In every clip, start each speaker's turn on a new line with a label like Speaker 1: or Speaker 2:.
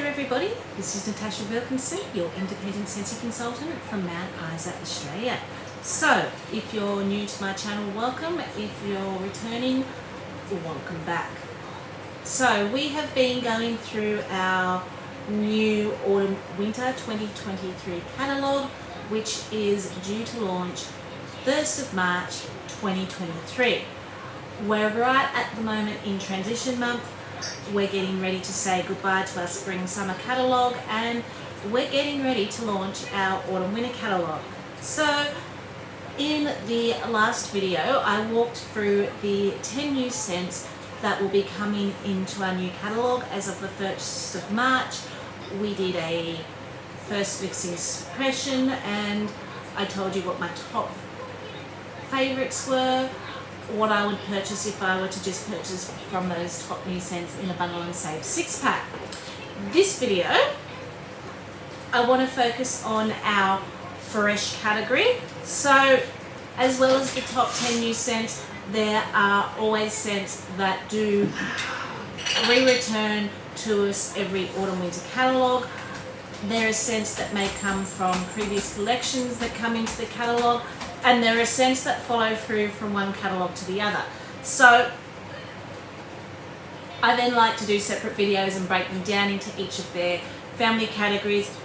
Speaker 1: there everybody, this is Natasha Wilkinson, your independent sensing consultant from Mount Isa, Australia. So, if you're new to my channel, welcome. If you're returning, welcome back. So, we have been going through our new Autumn-Winter 2023 catalogue, which is due to launch 1st of March 2023. We're right at the moment in transition month. We're getting ready to say goodbye to our spring-summer catalogue, and we're getting ready to launch our autumn-winter catalogue. So in the last video, I walked through the 10 new scents that will be coming into our new catalogue as of the 1st of March. We did a first lifts impression, and I told you what my top favourites were, what I would purchase if I were to just purchase from those top new scents in a bundle and save 6-pack. This video, I want to focus on our fresh category. So, as well as the top 10 new scents, there are always scents that do re-return to us every autumn-winter catalogue. There are scents that may come from previous collections that come into the catalogue, and there are scents that follow through from one catalogue to the other. So I then like to do separate videos and break them down into each of their family categories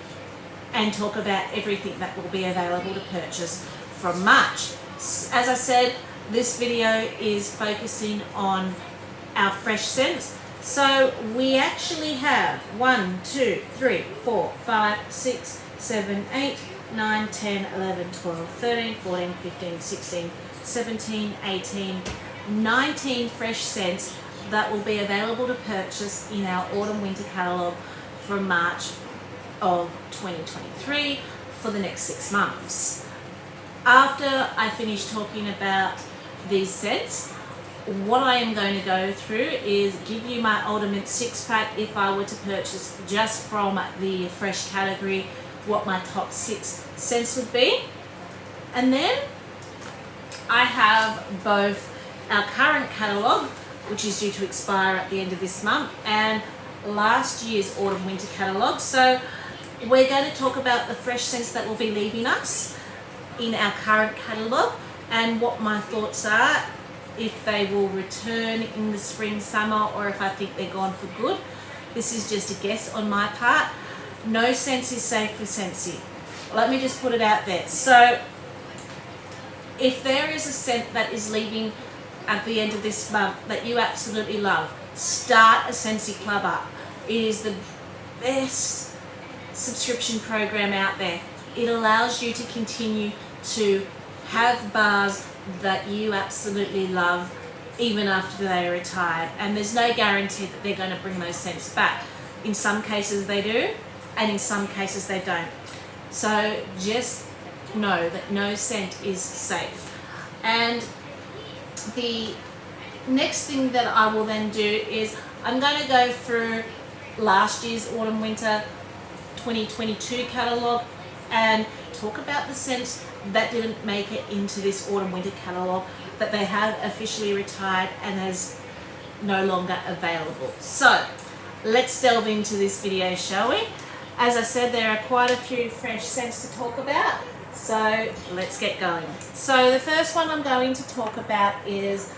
Speaker 1: and talk about everything that will be available to purchase from March. As I said, this video is focusing on our fresh scents. So we actually have 1, 2, 3, 4, 5, 6, 7, 8, 9, 10, 11, 12, 13, 14, 15, 16, 17, 18, 19 fresh scents that will be available to purchase in our autumn-winter catalogue from March of 2023 for the next 6 months. After I finish talking about these scents, what I am going to go through is give you my ultimate 6-pack if I were to purchase just from the fresh category, what my top 6 scents would be. And then I have both our current catalogue, which is due to expire at the end of this month, and last year's autumn-winter catalogue. So we're going to talk about the fresh scents that will be leaving us in our current catalogue and what my thoughts are, if they will return in the spring, summer, or if I think they're gone for good. This is just a guess on my part. No sense is safe for Scentsy. Let me just put it out there. So if there is a scent that is leaving at the end of this month that you absolutely love, start a Scentsy Club up. It is the best subscription program out there. It allows you to continue to have bars that you absolutely love even after they are retired, and there's no guarantee that they're going to bring those scents back. In some cases they do, and in some cases they don't. So just know that no scent is safe. And the next thing that I will then do is I'm going to go through last year's autumn-winter 2022 catalogue and talk about the scents that didn't make it into this autumn-winter catalogue, that they have officially retired and is no longer available. So let's delve into this video, shall we? As I said, there are quite a few fresh scents to talk about, so let's get going. So the first one I'm going to talk about is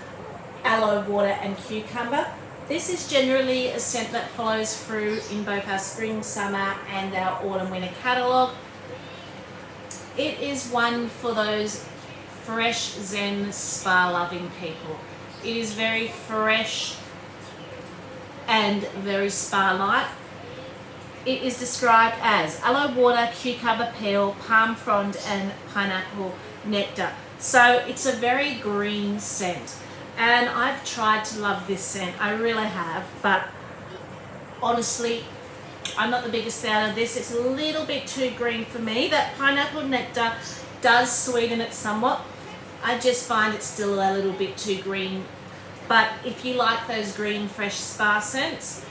Speaker 1: aloe water and cucumber. This is generally a scent that follows through in both our spring, summer and our autumn-winter catalogue. It is one for those fresh zen spa loving people. It is very fresh and very spa-like. It is described as aloe water, cucumber peel, palm frond and pineapple nectar. So it's a very green scent, and I've tried to love this scent. I really have, but honestly, I'm not the biggest fan of this. It's a little bit too green for me. That pineapple nectar does sweeten it somewhat. I just find it's still a little bit too green. But if you like those green, fresh spa scents,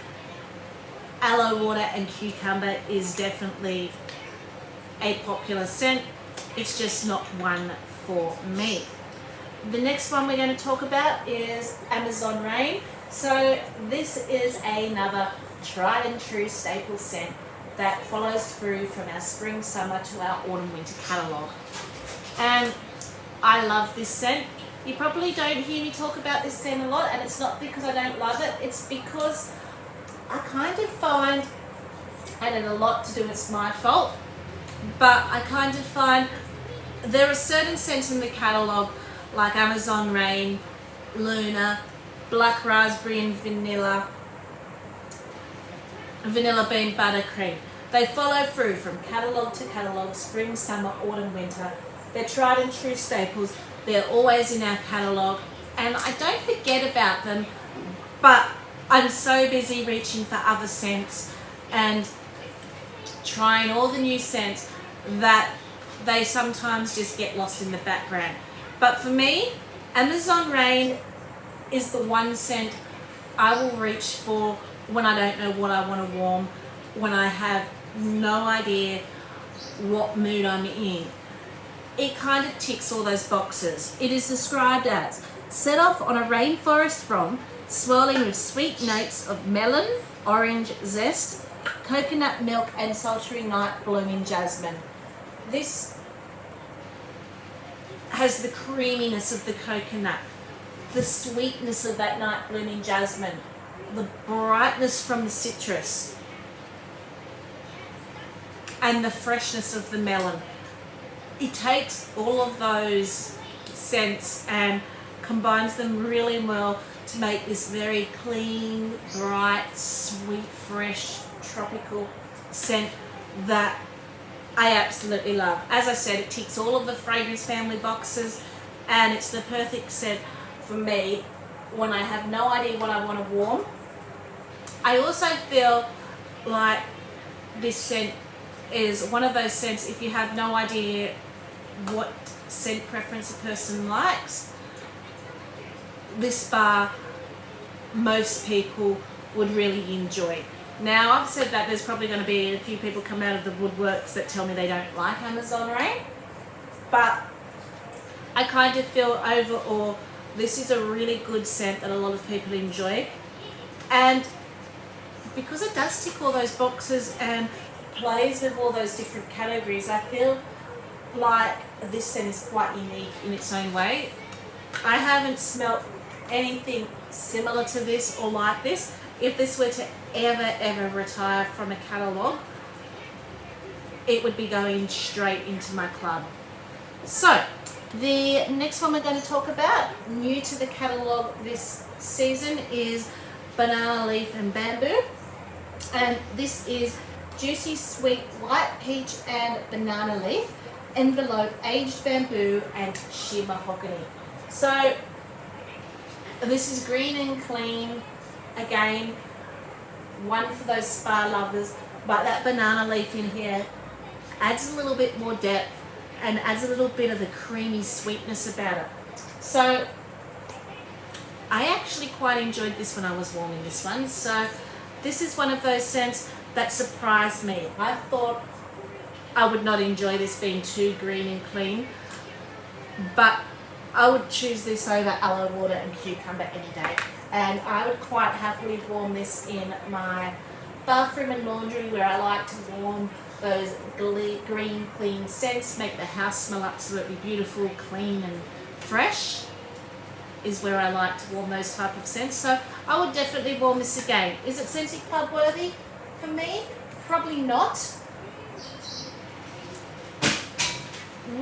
Speaker 1: aloe water and cucumber is definitely a popular scent. It's just not one for me. The next one we're going to talk about is Amazon Rain. So this is another tried and true staple scent that follows through from our spring, summer to our autumn, winter catalogue. And I love this scent. You probably don't hear me talk about this scent a lot, and it's not because I don't love it, it's because I kind of find, and a lot to do, it's my fault, but I kind of find there are certain scents in the catalogue like Amazon Rain, Luna, Black Raspberry and Vanilla Bean Buttercream. They follow through from catalogue to catalogue, spring, summer, autumn, winter. They're tried and true staples. They're always in our catalogue, and I don't forget about them, but I'm so busy reaching for other scents and trying all the new scents that they sometimes just get lost in the background. But for me, Amazon Rain is the one scent I will reach for when I don't know what I want to warm, when I have no idea what mood I'm in. It kind of ticks all those boxes. It is described as set off on a rainforest romp, swirling with sweet notes of melon, orange zest, coconut milk and sultry night blooming jasmine. This has the creaminess of the coconut, the sweetness of that night blooming jasmine, the brightness from the citrus, and the freshness of the melon. It takes all of those scents and combines them really well to make this very clean, bright, sweet, fresh, tropical scent that I absolutely love. As I said, it ticks all of the fragrance family boxes, and it's the perfect scent for me when I have no idea what I want to warm. I also feel like this scent is one of those scents, if you have no idea what scent preference a person likes, this bar most people would really enjoy. Now, I've said that there's probably going to be a few people come out of the woodworks that tell me they don't like Amazon Rain, but I kind of feel overall this is a really good scent that a lot of people enjoy, and because it does tick all those boxes and plays with all those different categories, I feel like this scent is quite unique in its own way. I haven't smelt anything similar to this or like this. If this were to ever retire from a catalogue, it would be going straight into my club. So the next one we're going to talk about, new to the catalogue this season, is Banana Leaf and Bamboo, and this is juicy sweet white peach and banana leaf, envelope aged bamboo and sheer mahogany. So this is green and clean, again one for those spa lovers, but that banana leaf in here adds a little bit more depth and adds a little bit of the creamy sweetness about it. So I actually quite enjoyed this when I was warming this one. So this is one of those scents that surprised me. I thought I would not enjoy this being too green and clean, but I would choose this over aloe water and cucumber any day, and I would quite happily warm this in my bathroom and laundry, where I like to warm those green clean scents, make the house smell absolutely beautiful, clean and fresh, is where I like to warm those type of scents. So I would definitely warm this again. Is it Scentsy Club worthy for me? Probably not.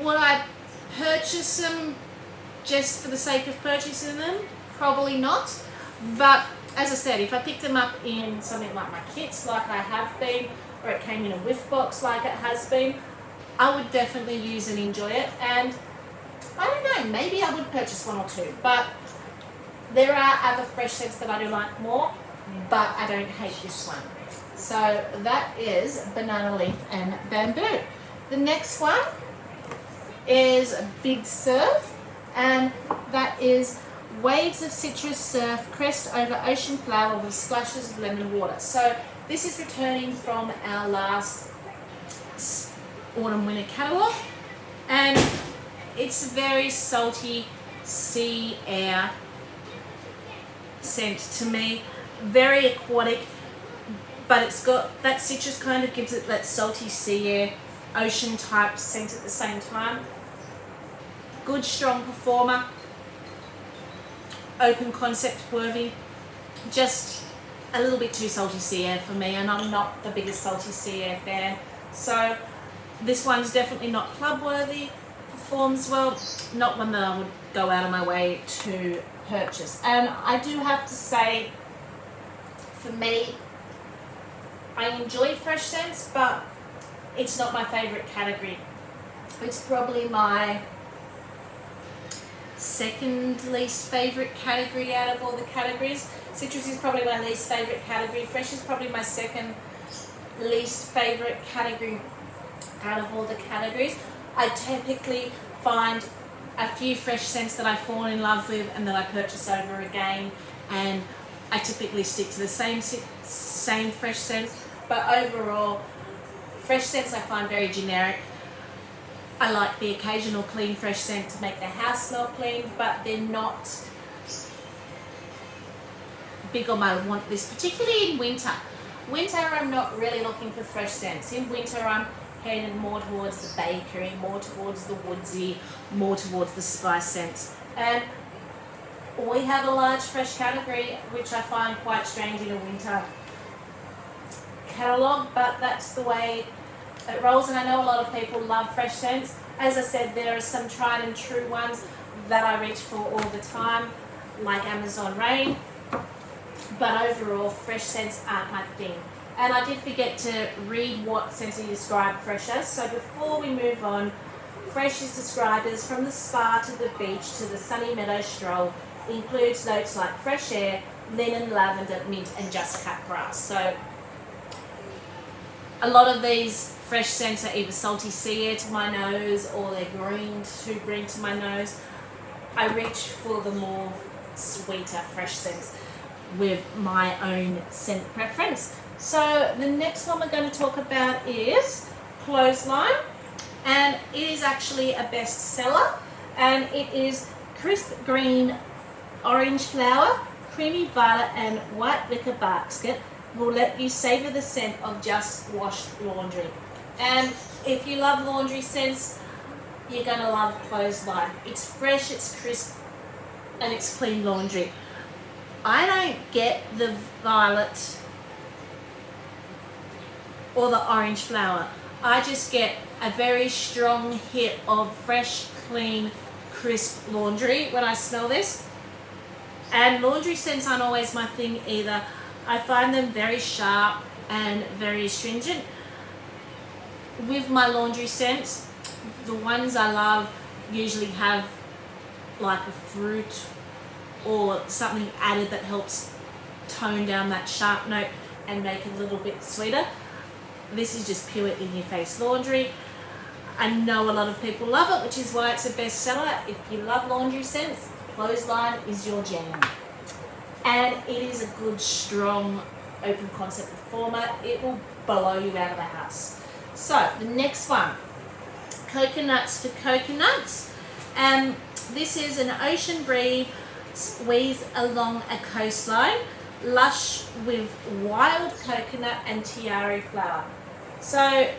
Speaker 1: Would I purchase them just for the sake of purchasing them? Probably not. But as I said, if I picked them up in something like my kits, like I have been, or it came in a whiff box like it has been, I would definitely use and enjoy it. And I don't know, maybe I would purchase one or two, but there are other fresh scents that I do like more, but I don't hate this one. So that is Banana Leaf and Bamboo. The next one is Big Surf, and that is Waves of Citrus Surf, crest over ocean flower with splashes of lemon water. So this is returning from our last autumn winter catalogue, and it's very salty sea air scent to me. Very aquatic, but it's got that citrus, kind of gives it that salty sea air, ocean type scent at the same time. Good strong performer, open concept worthy, just a little bit too salty sea air for me, and I'm not the biggest salty sea air fan. So this one's definitely not club worthy, performs well, not one that I would go out of my way to purchase. And I do have to say, for me, I enjoy fresh scents, but it's not my favourite category. It's probably my second least favourite category out of all the categories. Citrus is probably my least favourite category. Fresh is probably my second least favourite category out of all the categories. I typically find a few fresh scents that I fall in love with and that I purchase over again, and I typically stick to the same fresh scents. But overall, fresh scents I find very generic. I like the occasional clean fresh scent to make the house smell clean, but they're not big on my want list, particularly in winter. Winter, I'm not really looking for fresh scents. In winter, I'm headed more towards the bakery, more towards the woodsy, more towards the spice scents. And we have a large fresh category, which I find quite strange in a winter catalogue, but that's the way it rolls. And I know a lot of people love fresh scents. As I said, there are some tried and true ones that I reach for all the time, like Amazon Rain, but overall fresh scents aren't my thing. And I did forget to read what Scentsy described fresh as. So before we move on, fresh is described as from the spa to the beach to the sunny meadow stroll, includes notes like fresh air, linen, lavender, mint, and just cut grass. So a lot of these fresh scents are either salty sea air to my nose, or they're too green to my nose. I reach for the more sweeter fresh scents with my own scent preference. So the next one we're going to talk about is Clothesline, and it is actually a bestseller, and it is crisp green orange flower, creamy violet, and white wicker basket will let you savor the scent of just washed laundry. And if you love laundry scents, you're going to love Clothesline. It's fresh, it's crisp, and it's clean laundry. I don't get the violet or the orange flower. I just get a very strong hit of fresh, clean, crisp laundry when I smell this. And laundry scents aren't always my thing either. I find them very sharp and very astringent. With my laundry scents, the ones I love usually have like a fruit or something added that helps tone down that sharp note and make it a little bit sweeter. This is just pure in-your-face laundry. I know a lot of people love it, which is why it's a bestseller. If you love laundry scents, Clothesline is your jam. And it is a good, strong, open concept performer. It will blow you out of the house. So, the next one, Coconuts for Coconuts. And this is an ocean breeze squeeze along a coastline, lush with wild coconut and tiare flower. So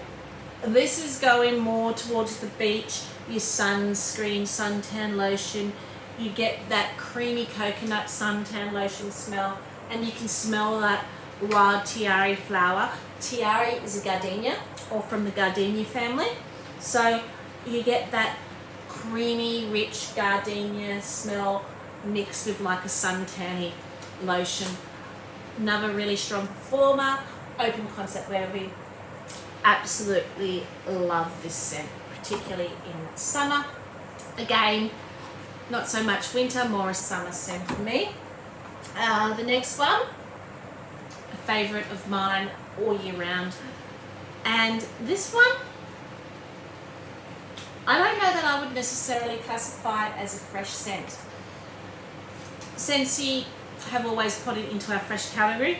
Speaker 1: this is going more towards the beach, your sunscreen, suntan lotion. You get that creamy coconut suntan lotion smell, and you can smell that wild tiare flower. Tiare is a gardenia, or from the gardenia family. So you get that creamy, rich gardenia smell mixed with like a suntan lotion. Another really strong performer, open concept where we absolutely love this scent, particularly in summer. Again, not so much winter, more a summer scent for me. The next one, a favourite of mine all year round. And this one, I don't know that I would necessarily classify it as a fresh scent. Scentsy have always put it into our fresh category.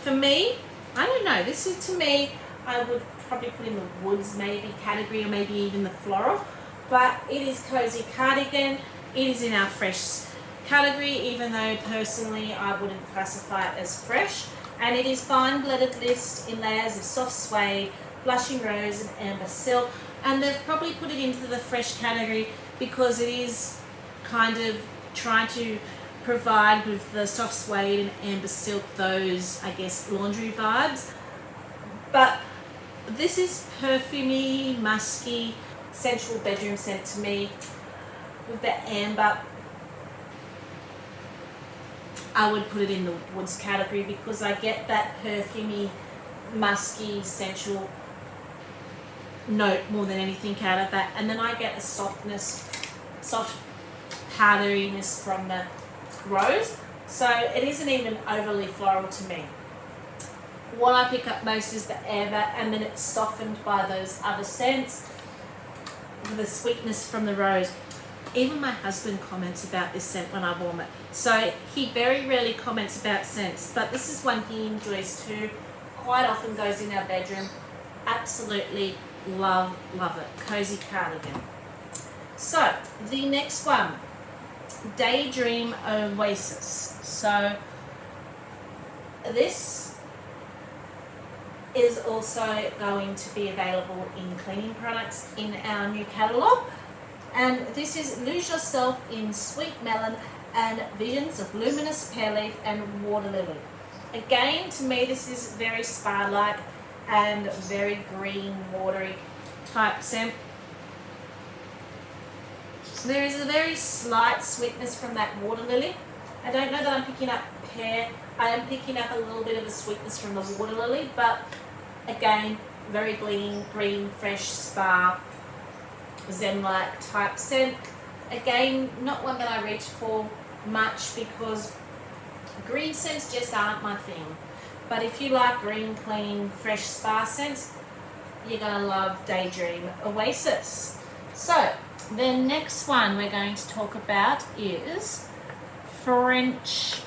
Speaker 1: For me, I don't know, this is, to me, I would probably put in the woods maybe category, or maybe even the floral, but it is Cozy Cardigan. It is in our fresh category, even though personally I wouldn't classify it as fresh. And it is fine blended list in layers of soft suede, blushing rose and amber silk. And they've probably put it into the fresh category because it is kind of trying to provide with the soft suede and amber silk those, I guess, laundry vibes. But this is perfumey, musky, sensual bedroom scent to me. With the amber, I would put it in the woods category because I get that perfumey, musky, sensual note more than anything out of that. And then I get a softness, soft powderiness from the rose. So it isn't even overly floral to me. What I pick up most is the amber, and then it's softened by those other scents, the sweetness from the rose. Even my husband comments about this scent when I warm it. So he very rarely comments about scents, but this is one he enjoys too. Quite often goes in our bedroom. Absolutely love it. Cozy cardigan. So the next one, Daydream Oasis. So this is also going to be available in cleaning products in our new catalogue. And this is Lose Yourself in Sweet Melon and Visions of Luminous Pear Leaf and Water Lily. Again, to me this is very spa-like and very green, watery type scent. There is a very slight sweetness from that water lily. I don't know that I'm picking up pear. I am picking up a little bit of the sweetness from the water lily, but again, very green, fresh spa, zen-like type scent. Again, not one that I reach for much because green scents just aren't my thing. But if you like green, clean, fresh spa scents, you're gonna love Daydream Oasis. So the next one we're going to talk about is French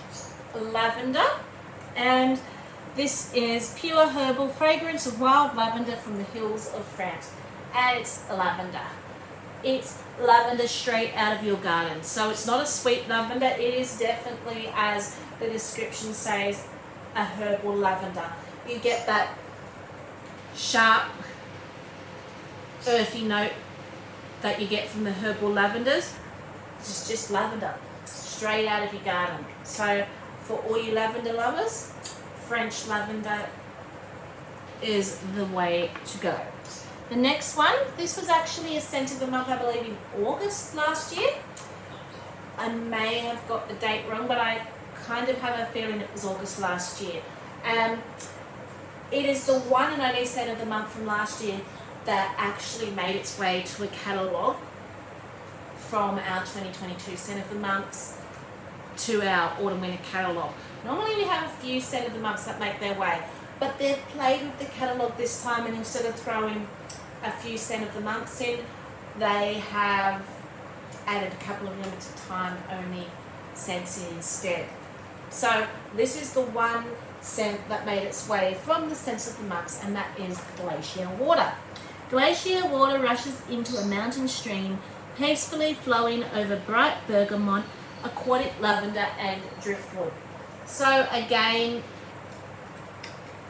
Speaker 1: Lavender, and this is pure herbal fragrance of wild lavender from the hills of France. And it's lavender. It's lavender straight out of your garden. So it's not a sweet lavender. It is definitely, as the description says, a herbal lavender. You get that sharp, earthy note that you get from the herbal lavenders. It's just lavender, straight out of your garden. So for all you lavender lovers, French lavender is the way to go. The next one, this was actually a scent of the month, I believe in August last year. I may have got the date wrong, but I kind of have a feeling it was August last year. It is the one and only scent of the month from last year that actually made its way to a catalogue from our 2022 scent of the months to our autumn winter catalogue. Normally we have a few scent of the months that make their way, but they've played with the catalogue this time, and instead of throwing a few scent of the months in, they have added a couple of limited time only scents in instead. So this is the one scent that made its way from the scents of the months, and that is Glacier Water. Glacier water rushes into a mountain stream, peacefully flowing over bright bergamot, aquatic lavender and driftwood. So again,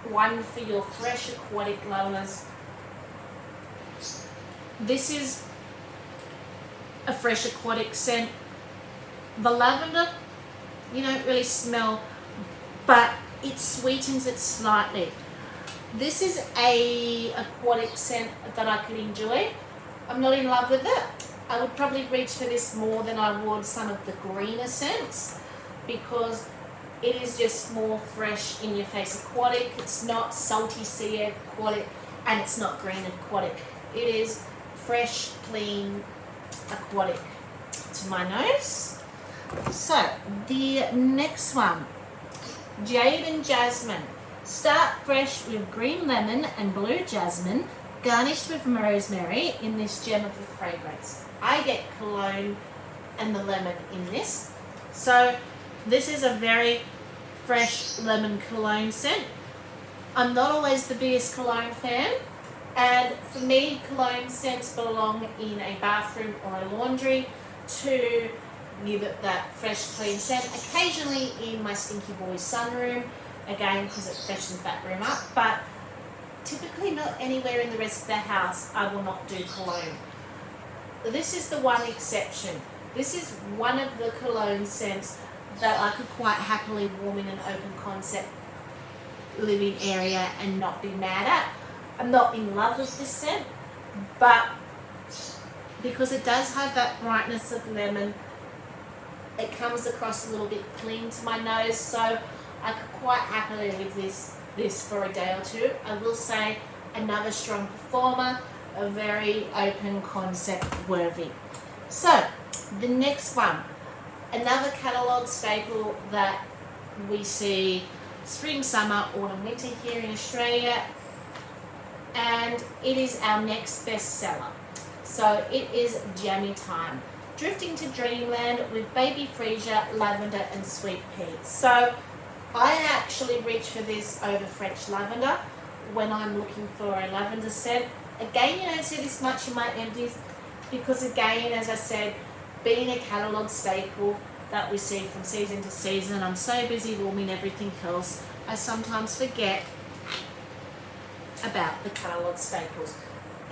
Speaker 1: one for your fresh aquatic lovers. This is a fresh aquatic scent. The lavender, you don't really smell, but it sweetens it slightly. This is a aquatic scent that I could enjoy. I'm not in love with it. I would probably reach for this more than I would some of the greener scents because it is just more fresh, in your face aquatic. It's not salty sea aquatic, and it's not green aquatic. It is fresh, clean aquatic to my nose. So the next one, Jade and Jasmine. Start fresh with green lemon and blue jasmine, garnished with rosemary in this gem of the fragrance. I get cologne and the lemon in this. So this is a very fresh lemon cologne scent. I'm not always the biggest cologne fan, and for me, cologne scents belong in a bathroom or a laundry to give it that fresh, clean scent. Occasionally in my Stinky Boys sunroom, again because it freshens that room up, but typically not anywhere in the rest of the house I will not do cologne. This is the one exception. This is one of the cologne scents that I could quite happily warm in an open concept living area and not be mad at. I'm not in love with this scent, but because it does have that brightness of lemon, it comes across a little bit clean to my nose, so I could quite happily leave this for a day or two. I will say another strong performer, a very open concept worthy. So the next one, another catalogue staple that we see spring, summer, autumn, winter here in Australia, and it is our next bestseller. So it is Jammy Time. Drifting to Dreamland with baby freesia, lavender and sweet pea. So I actually reach for this over French lavender when I'm looking for a lavender scent. Again, you don't see this much in my empties because, again, as I said, being a catalogue staple that we see from season to season, I'm so busy warming everything else, I sometimes forget about the catalogue staples.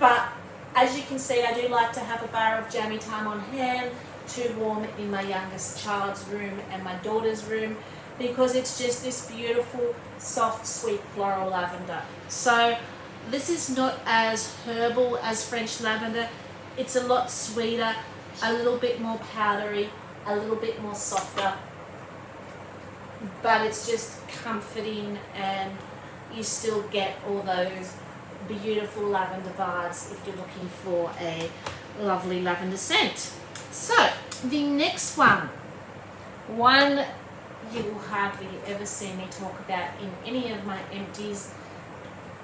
Speaker 1: But as you can see, I do like to have a bar of Jammy Time on hand to warm in my youngest child's room and my daughter's room, because it's just this beautiful, soft, sweet floral lavender. So this is not as herbal as French lavender. It's a lot sweeter, a little bit more powdery, a little bit more softer, but it's just comforting, and you still get all those beautiful lavender vibes if you're looking for a lovely lavender scent. So the next one you will hardly ever see me talk about in any of my empties,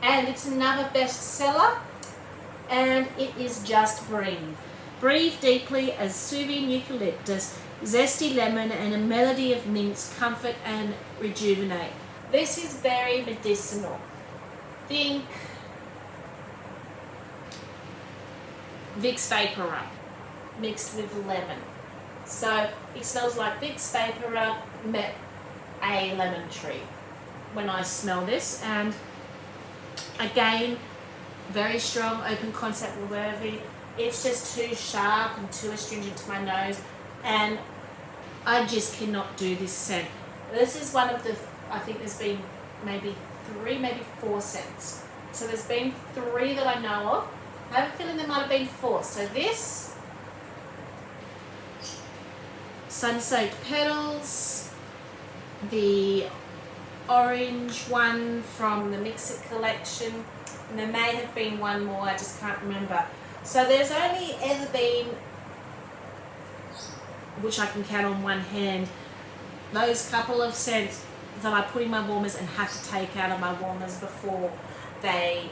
Speaker 1: and it's another bestseller, and it is Just Breathe. Breathe deeply as soothing eucalyptus, zesty lemon and a melody of mints comfort and rejuvenate. This is very medicinal. Think Vicks Vapor Rub mixed with lemon. So it smells like Vicks Vapor Rub met a lemon tree when I smell this, and again, very strong, open concept worthy. It's just too sharp and too astringent to my nose, and I just cannot do this scent. This is one of the, I think there's been maybe 3, maybe 4 scents. So there's been 3 that I know of. I have a feeling there might have been 4. So this, Sun-Soaked Petals, the orange one from the Mix It collection, and there may have been one more, I just can't remember. So there's only ever been, which I can count on one hand, those couple of scents that I put in my warmers and have to take out of my warmers before they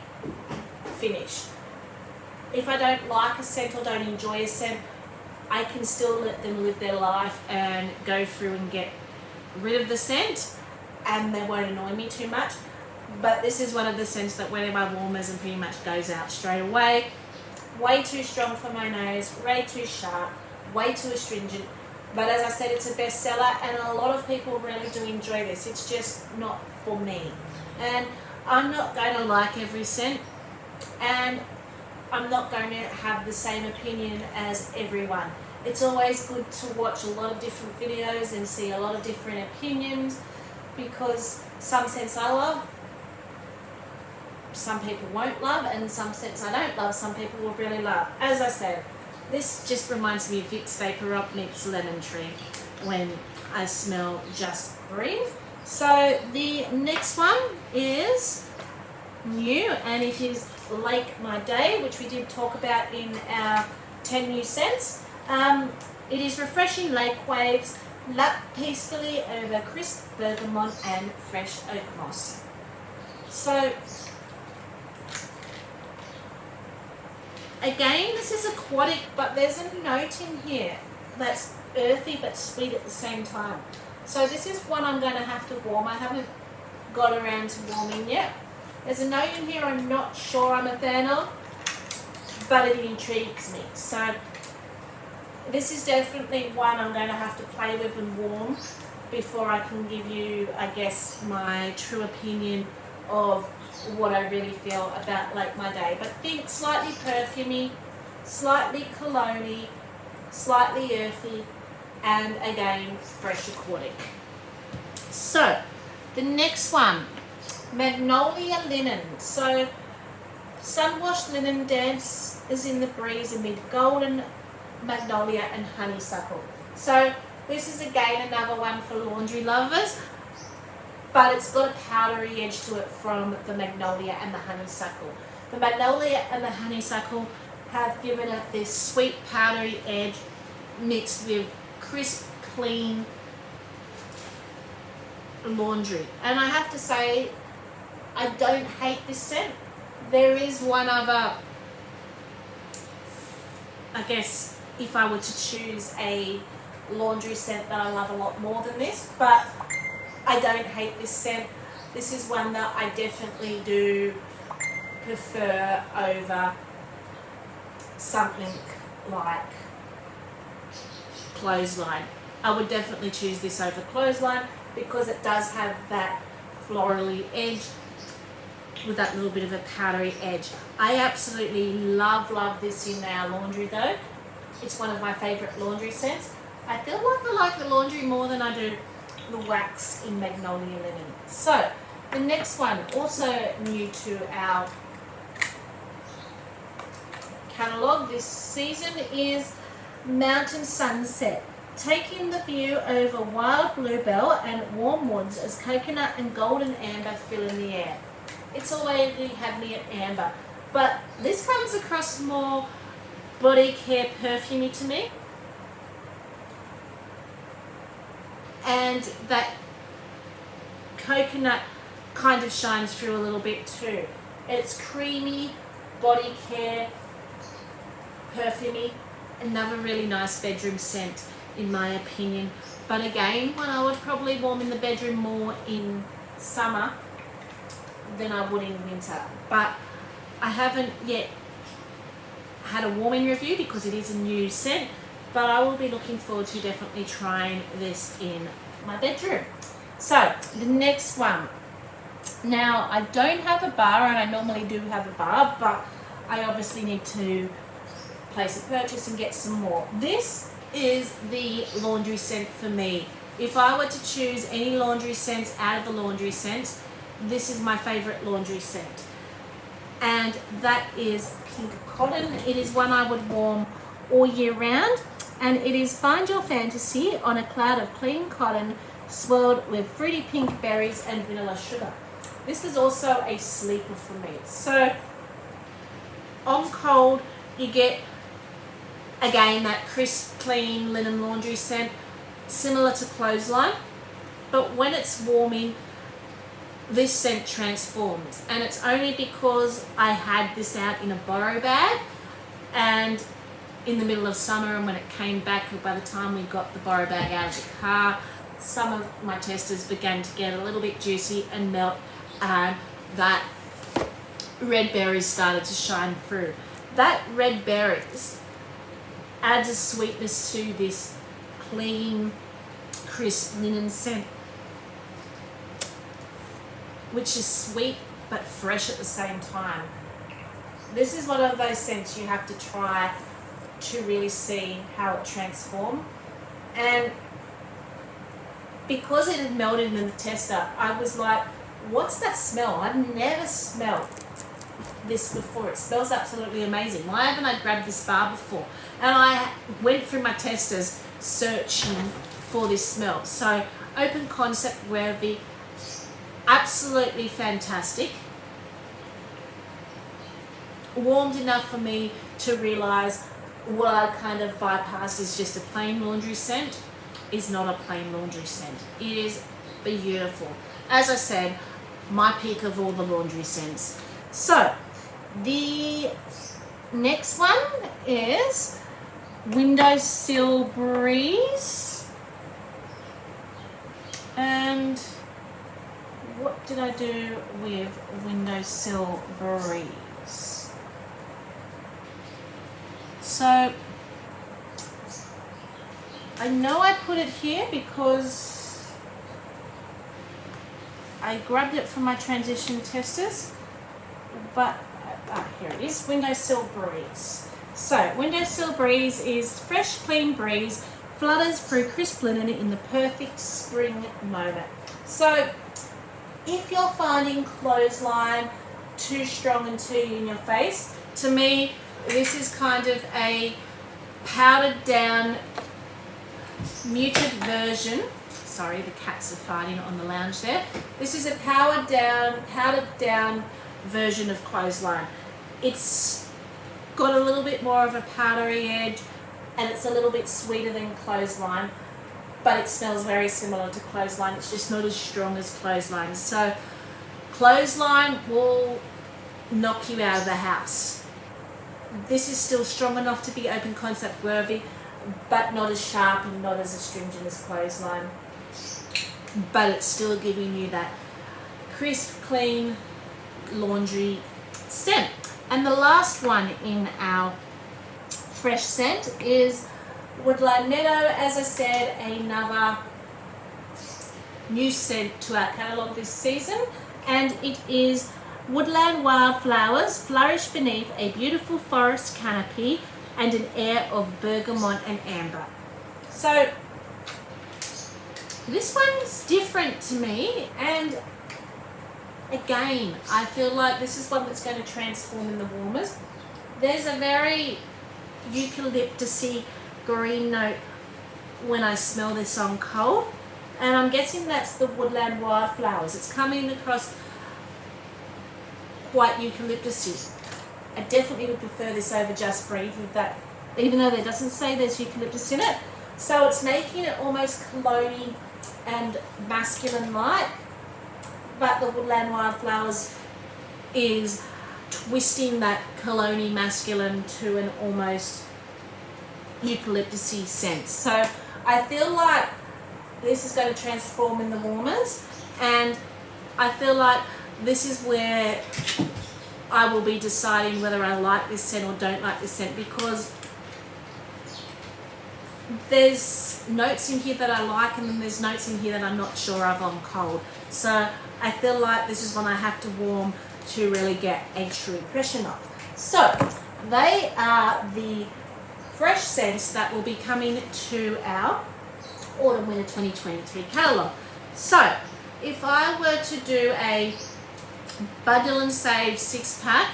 Speaker 1: finish. If I don't like a scent or don't enjoy a scent, I can still let them live their life and go through and get rid of the scent, and they won't annoy me too much. But this is one of the scents that went in my warmers and pretty much goes out straight away. Way too strong for my nose, way too sharp, way too astringent. But as I said, it's a bestseller, and a lot of people really do enjoy this. It's just not for me. And I'm not going to like every scent, and I'm not going to have the same opinion as everyone. It's always good to watch a lot of different videos and see a lot of different opinions, because some scents I love, some people won't love, and some scents I don't love, some people will really love. As I said, this just reminds me of Vicks Vapor Rub meets Lemon Tree when I smell Just Breathe. So the next one is new, and it is Lake My Day, which we did talk about in our 10 new scents. It is refreshing lake waves, lapped peacefully over crisp bergamot and fresh oak moss. So again, this is aquatic, but there's a note in here that's earthy but sweet at the same time. So this is one I'm going to have to warm. I haven't got around to warming yet. There's a note in here I'm not sure I'm a fan of, but it intrigues me. So this is definitely one I'm going to have to play with and warm before I can give you, I guess, my true opinion of what I really feel about Lake My Day. But think slightly perfumey, slightly cologne-y, slightly earthy, and again, fresh aquatic. So, the next one, Magnolia Linen. So, sun-washed linen dances in the breeze amid golden magnolia and honeysuckle. So this is again another one for laundry lovers, but it's got a powdery edge to it from the magnolia and the honeysuckle. The magnolia and the honeysuckle have given it this sweet powdery edge mixed with crisp, clean laundry. And I have to say, I don't hate this scent. There is one other, I guess, if I were to choose a laundry scent that I love a lot more than this, but I don't hate this scent. This is one that I definitely do prefer over something like Clothesline. I would definitely choose this over Clothesline because it does have that florally edge with that little bit of a powdery edge. I absolutely love this in our laundry though. It's one of my favourite laundry scents. I feel like I like the laundry more than I do the wax in Magnolia Linen. So, the next one, also new to our catalogue this season, is Mountain Sunset. Taking the view over wild bluebell and warm woods as coconut and golden amber fill in the air. It's already had me at amber, but this comes across more body care perfumey to me, and that coconut kind of shines through a little bit too. It's creamy, body care, perfumey, another really nice bedroom scent in my opinion, but again one I would probably warm in the bedroom more in summer than I would in winter. But I haven't yet had a warming review because it is a new scent, but I will be looking forward to definitely trying this in my bedroom. So the next one, now I don't have a bar, and I normally do have a bar, but I obviously need to place a purchase and get some more. This is the laundry scent for me. If I were to choose any laundry scents out of the laundry scents, this is my favorite laundry scent, and that is Pink Cotton. It is one I would warm all year round, and it is Find Your Fantasy on a cloud of clean cotton swirled with fruity pink berries and vanilla sugar. This is also a sleeper for me. So on cold you get again that crisp, clean linen laundry scent similar to Clothesline, but when it's warming, this scent transforms, and it's only because I had this out in a borrow bag, and in the middle of summer, and when it came back, by the time we got the borrow bag out of the car, some of my testers began to get a little bit juicy and melt, and that red berries started to shine through. That red berries adds a sweetness to this clean, crisp linen scent, which is sweet but fresh at the same time. This is one of those scents you have to try to really see how it transforms. And because it had melted in the tester, I was like, what's that smell? I've never smelled this before. It smells absolutely amazing. Why haven't I grabbed this bar before? And I went through my testers searching for this smell. So open concept worthy, absolutely fantastic. Warmed enough for me to realise what I kind of bypassed is just a plain laundry scent is not a plain laundry scent. It is beautiful. As I said, my pick of all the laundry scents. So the next one is Windowsill Breeze. And what did I do with Windowsill Breeze? So I know I put it here because I grabbed it from my transition testers, but here it is, Windowsill Breeze. So Windowsill Breeze is fresh, clean breeze, flutters through crisp linen in the perfect spring moment. So if you're finding clothesline too strong and too in your face, to me, this is kind of a powdered down, muted version. Sorry, the cats are fighting on the lounge there. This is a powdered down version of clothesline. It's got a little bit more of a powdery edge, and it's a little bit sweeter than clothesline, but it smells very similar to clothesline. It's just not as strong as clothesline. So clothesline will knock you out of the house. This is still strong enough to be open concept worthy, but not as sharp and not as astringent as clothesline. But it's still giving you that crisp, clean laundry scent. And the last one in our fresh scent is Woodland Meadow. As I said, another new scent to our catalogue this season, and it is Woodland Wildflowers flourish beneath a beautiful forest canopy and an air of bergamot and amber. So this one's different to me, and again, I feel like this is one that's going to transform in the warmers. There's a very eucalyptusy green note when I smell this on cold, and I'm guessing that's the Woodland Wildflowers. It's coming across quite eucalyptusy. I definitely would prefer this over Just Breathe with that, even though there doesn't say there's eucalyptus in it. So it's making it almost cologne and masculine-like, but the Woodland Wildflowers is twisting that cologne masculine to an almost eucalyptusy sense. So I feel like this is going to transform in the warmers, and I feel like this is where I will be deciding whether I like this scent or don't like this scent, because there's notes in here that I like, and then there's notes in here that I'm not sure of on cold. So I feel like this is one I have to warm to really get a true impression of. So they are the fresh scents that will be coming to our Autumn Winter 2023 catalogue. So if I were to do a Bundle and Save 6-pack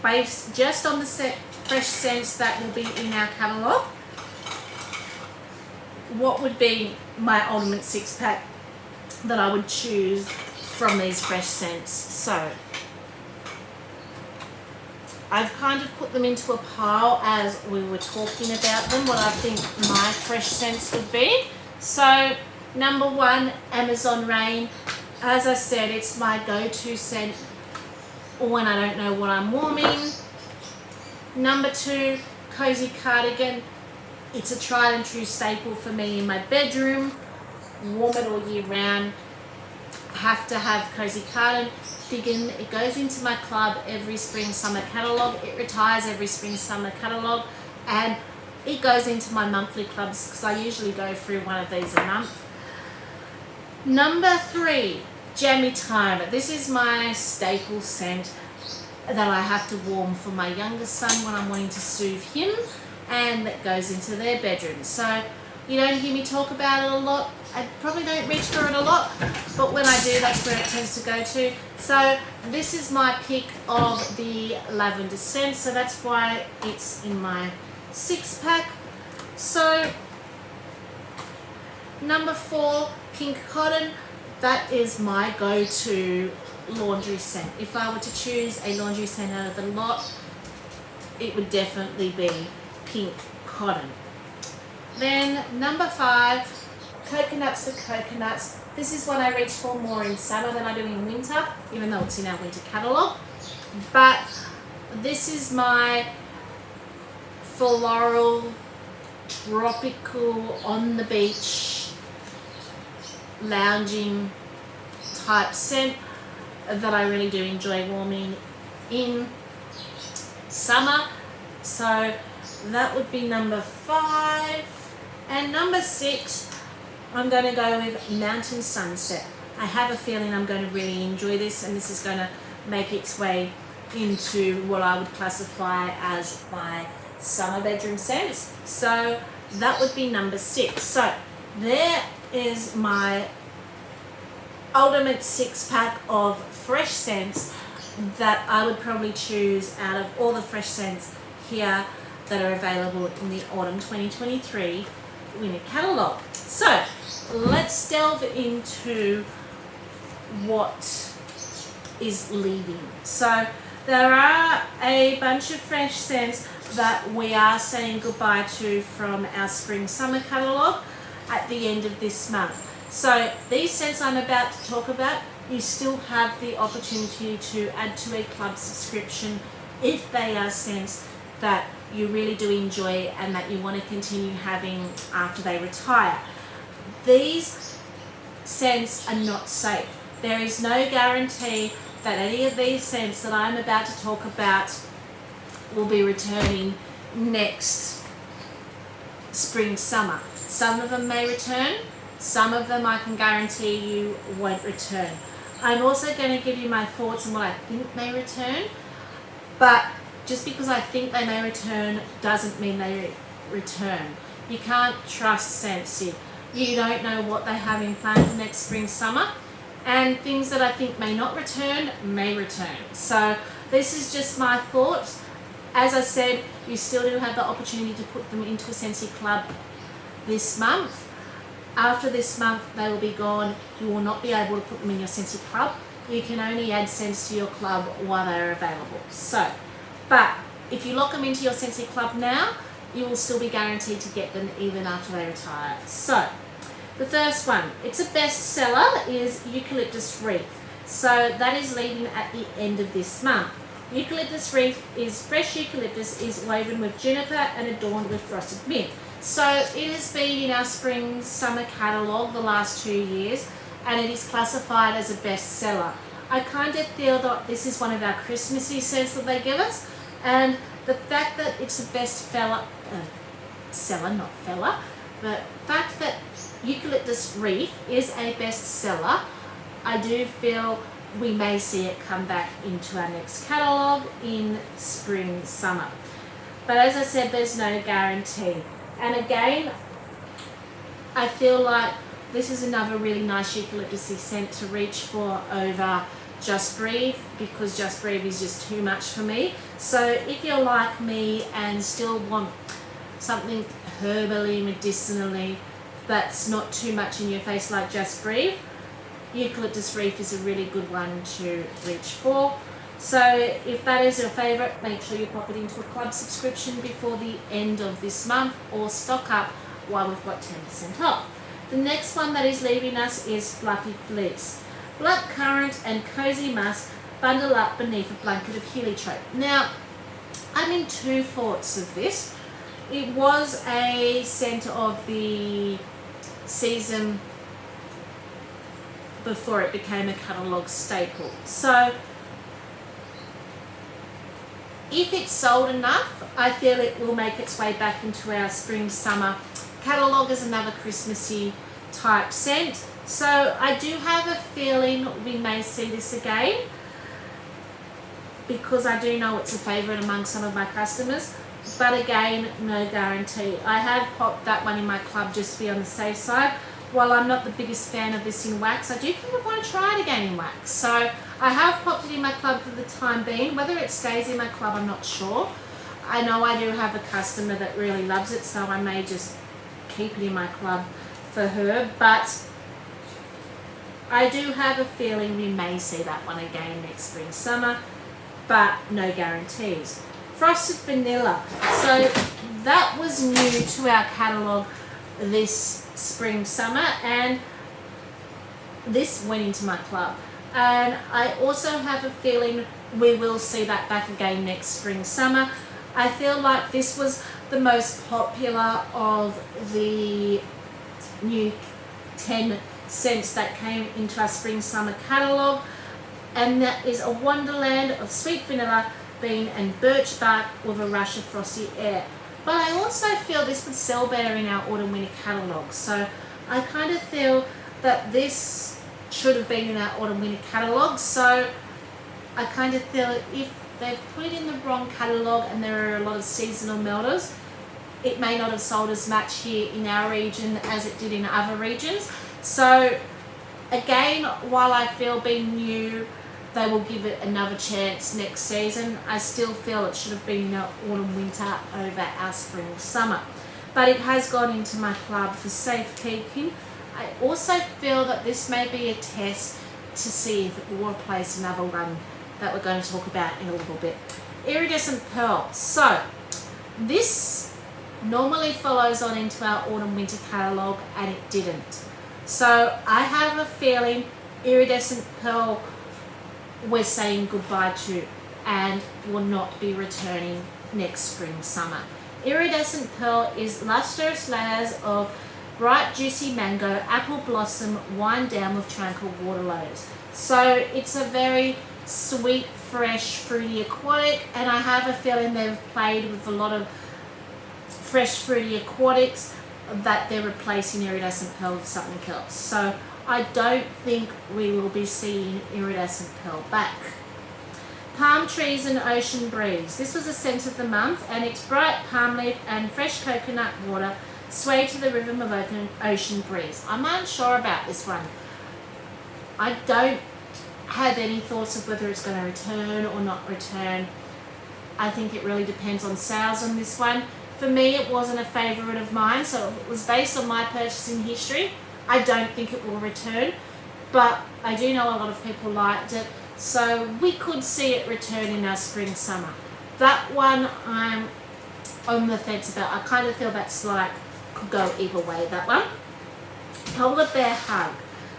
Speaker 1: based just on the fresh scents that will be in our catalogue, what would be my ultimate 6-pack that I would choose from these fresh scents? So I've kind of put them into a pile as we were talking about them, what I think my fresh scents would be. So number 1, Amazon Rain. As I said, it's my go-to scent when I don't know what I'm warming. Number 2, Cozy Cardigan. It's a tried and true staple for me in my bedroom. Warm it all year round. Have to have Cozy Cardigan. It goes into my club every spring summer catalogue. It retires every spring summer catalogue, and it goes into my monthly clubs because I usually go through one of these a month. Number 3, Jammy Time. This is my staple scent that I have to warm for my youngest son when I'm wanting to soothe him, and that goes into their bedroom. So you don't hear me talk about it a lot. I probably don't reach for it a lot, but when I do, that's where it tends to go to. So this is my pick of the lavender scent, so that's why it's in my 6-pack. So number 4, Pink Cotton. That is my go-to laundry scent. If I were to choose a laundry scent out of the lot, it would definitely be Pink Cotton. Then number 5, Coconuts for Coconuts. This is one I reach for more in summer than I do in winter, even though it's in our winter catalogue. But this is my floral, tropical, on the beach, lounging type scent that I really do enjoy warming in summer. So that would be number 5. And number 6, I'm going to go with Mountain Sunset. I have a feeling I'm going to really enjoy this, and this is going to make its way into what I would classify as my summer bedroom scents. So that would be number 6. So there is my ultimate 6-pack of fresh scents that I would probably choose out of all the fresh scents here that are available in the autumn 2023 winter catalogue. So let's delve into what is leaving. So there are a bunch of fresh scents that we are saying goodbye to from our spring summer catalogue at the end of this month. So these scents I'm about to talk about, you still have the opportunity to add to a club subscription if they are scents that you really do enjoy and that you want to continue having after they retire. These scents are not safe. There is no guarantee that any of these scents that I'm about to talk about will be returning next spring summer. Some of them may return, some of them I can guarantee you won't return. I'm also going to give you my thoughts on what I think may return, but just because I think they may return doesn't mean they return. You can't trust scents. You don't know what they have in plan for next spring summer, and things that I think may not return may return. So this is just my thoughts. As I said, you still do have the opportunity to put them into a Scentsy Club this month. After this month, they will be gone. You will not be able to put them in your Scentsy Club. You can only add scents to your club while they are available. So, but if you lock them into your Scentsy Club now, you will still be guaranteed to get them even after they retire. So, the first one, it's a bestseller, is Eucalyptus Wreath. So that is leaving at the end of this month. Eucalyptus Wreath is fresh eucalyptus, is woven with juniper and adorned with frosted mint. So it has been in our spring summer catalogue the last 2 years, and it is classified as a bestseller. I kind of feel that this is one of our Christmassy scents that they give us, and the fact that it's a the fact that Eucalyptus Wreath is a bestseller, I do feel we may see it come back into our next catalogue in spring summer. But as I said, there's no guarantee. And again, I feel like this is another really nice eucalyptusy scent to reach for over Just Breathe, because Just Breathe is just too much for me. So if you're like me and still want something herbally, medicinally, that's not too much in your face like Just Breathe, Eucalyptus Wreath is a really good one to reach for. So if that is your favourite, make sure you pop it into a club subscription before the end of this month, or stock up while we've got 10% off. The next one that is leaving us is Fluffy Fleece. Blackcurrant and Cozy Musk bundle up beneath a blanket of heliotrope. Now, I'm in two thoughts of this. It was a scent of the season before it became a catalogue staple. So if it's sold enough, I feel it will make its way back into our spring summer catalogue as another Christmassy type scent. So I do have a feeling we may see this again, because I do know it's a favourite among some of my customers, but again, no guarantee. I have popped that one in my club just to be on the safe side. While I'm not the biggest fan of this in wax, I do kind of want to try it again in wax. So I have popped it in my club for the time being. Whether it stays in my club, I'm not sure. I know I do have a customer that really loves it, so I may just keep it in my club for her. But I do have a feeling we may see that one again next spring, summer, but no guarantees. Frosted Vanilla. So that was new to our catalogue this spring, summer, and this went into my club. And I also have a feeling we will see that back again next spring, summer. I feel like this was the most popular of the new 10 scents that came into our spring summer catalogue, and that is a wonderland of sweet vanilla, bean and birch bark with a rush of frosty air. But I also feel this would sell better in our autumn winter catalogue. So I kind of feel that this should have been in our autumn winter catalogue. So I kind of feel if they've put it in the wrong catalogue and there are a lot of seasonal melters, it may not have sold as much here in our region as it did in other regions. So again, while I feel being new, they will give it another chance next season, I still feel it should have been in our autumn winter over our spring summer. But it has gone into my club for safekeeping. I also feel that this may be a test to see if it will replace another one that we're going to talk about in a little bit. Iridescent Pearl. So this normally follows on into our autumn winter catalogue and it didn't. So I have a feeling Iridescent Pearl we're saying goodbye to and will not be returning next spring summer. Iridescent Pearl is lustrous layers of bright juicy mango, apple blossom, wine down with tranquil water lilies. So it's a very sweet, fresh, fruity aquatic, and I have a feeling they've played with a lot of fresh, fruity aquatics that they're replacing Iridescent Pearl with something else. So I don't think we will be seeing Iridescent Pearl back. Palm Trees and Ocean Breeze. This was a scent of the month, and its bright palm leaf and fresh coconut water sway to the rhythm of ocean breeze. I'm unsure about this one. I don't have any thoughts of whether it's going to return or not return. I think it really depends on sales on this one. For me, it wasn't a favourite of mine, so it was based on my purchasing history. I don't think it will return, but I do know a lot of people liked it, so we could see it return in our spring summer. That one I'm on the fence about. I kind of feel that's like could go either way, that one. Polar Bear Hug.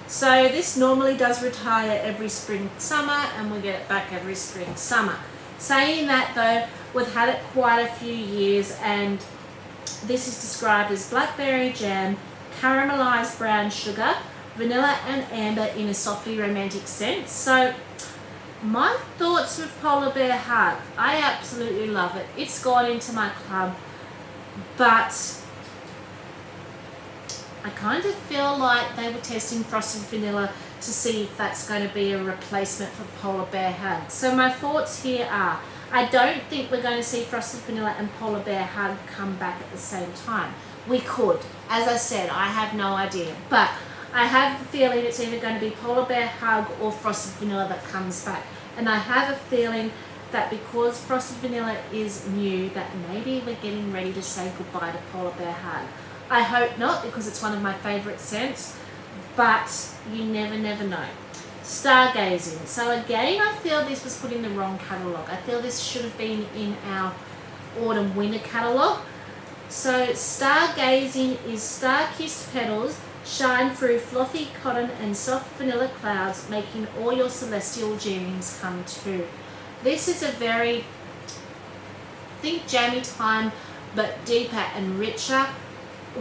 Speaker 1: So this normally does retire every spring summer and we get it back every spring summer. Saying that though, we've had it quite a few years, and this is described as blackberry jam, caramelized brown sugar, vanilla and amber in a softly romantic scent. So my thoughts with Polar Bear Hug, I absolutely love it. It's gone into my club, but I kind of feel like they were testing Frosted Vanilla to see if that's going to be a replacement for Polar Bear Hug. So my thoughts here are, I don't think we're going to see Frosted Vanilla and Polar Bear Hug come back at the same time. We could. As I said, I have no idea. But I have the feeling it's either going to be Polar Bear Hug or Frosted Vanilla that comes back. And I have a feeling that because Frosted Vanilla is new, that maybe we're getting ready to say goodbye to Polar Bear Hug. I hope not, because it's one of my favourite scents, but you never know. Stargazing. So again, I feel this was put in the wrong catalogue. I feel this should have been in our autumn winter catalogue. So Stargazing is star-kissed petals shine through fluffy cotton and soft vanilla clouds, making all your celestial dreams come true. This is a very, think jammy time, but deeper and richer,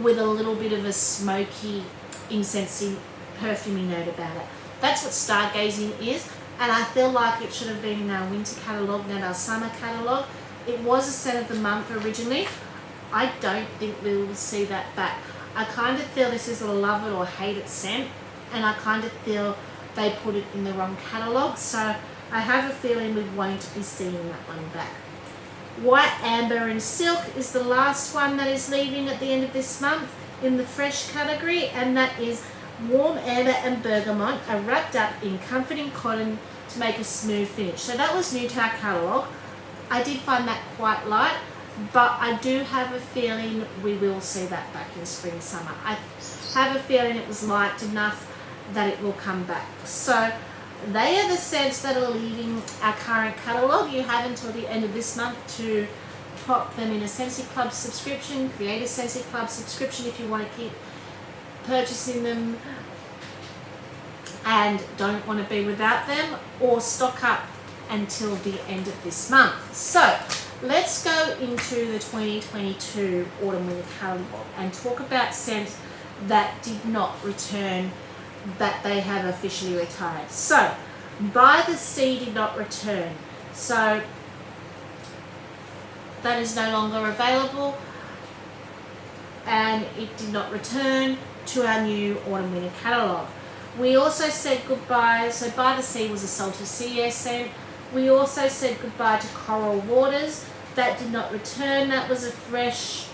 Speaker 1: with a little bit of a smoky, incensey, perfumey note about it. That's what Stargazing is, and I feel like it should have been in our winter catalogue, not our summer catalogue. It was a scent of the month originally. I don't think we will see that back. I kind of feel this is a love it or hate it scent, and I kind of feel they put it in the wrong catalogue, so I have a feeling we won't be seeing that one back. White Amber and Silk is the last one that is leaving at the end of this month in the fresh category, and that is warm amber and bergamot are wrapped up in comforting cotton to make a smooth finish. So that was new to our catalogue. I did find that quite light, but I do have a feeling we will see that back in spring summer. I have a feeling it was light enough that it will come back. So they are the scents that are leaving our current catalogue. You have until the end of this month to pop them in a Scentsy Club subscription, create a Scentsy Club subscription if you want to keep purchasing them and don't want to be without them, or stock up until the end of this month. So let's go into the 2022 autumn winter catalogue and talk about scents that did not return, that they have officially retired. So By the Sea did not return, so that is no longer available. and it did not return to our new autumn winter catalogue. We also said goodbye, so By the Sea was a salty sea air scent. We also said goodbye to Coral Waters. That did not return. That was a fresh,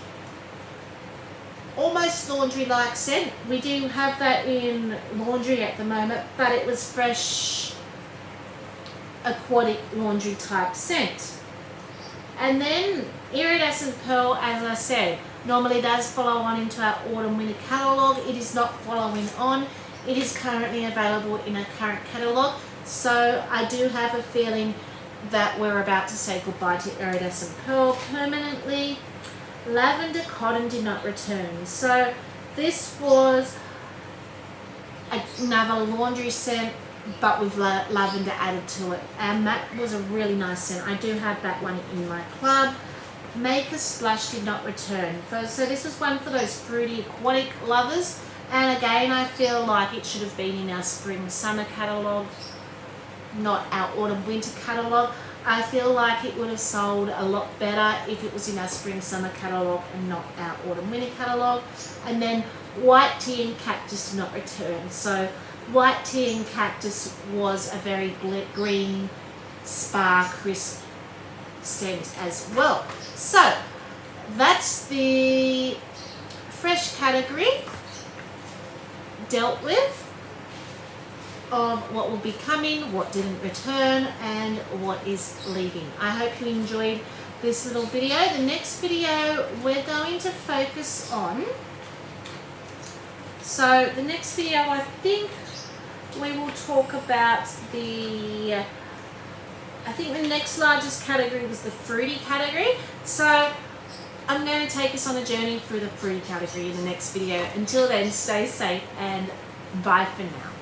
Speaker 1: almost laundry-like scent. We do have that in laundry at the moment, but it was fresh, aquatic laundry type scent. And then Iridescent Pearl, as I said, normally does follow on into our autumn winter catalogue. It is not following on. It is currently available in our current catalogue. So I do have a feeling that we're about to say goodbye to Iridescent Pearl permanently. Lavender Cotton did not return. So this was another laundry scent, but with lavender added to it, and that was a really nice scent. I do have that one in my club. Make a Splash did not return. So this was one for those fruity aquatic lovers, and again I feel like it should have been in our spring summer catalogue, not our autumn winter catalogue. I feel like it would have sold a lot better if it was in our spring summer catalogue and not our autumn winter catalogue. And then White Tea and Cactus did not return. So White Tea and Cactus was a very green, spa, crisp scent as well. So that's the fresh category dealt with, of what will be coming, what didn't return, and what is leaving. I hope you enjoyed this little video. The next video we're going to focus on, so the next video I think we will talk about the, I think the next largest category was the fruity category. So I'm going to take us on a journey through the fruity category in the next video. Until then, stay safe and bye for now.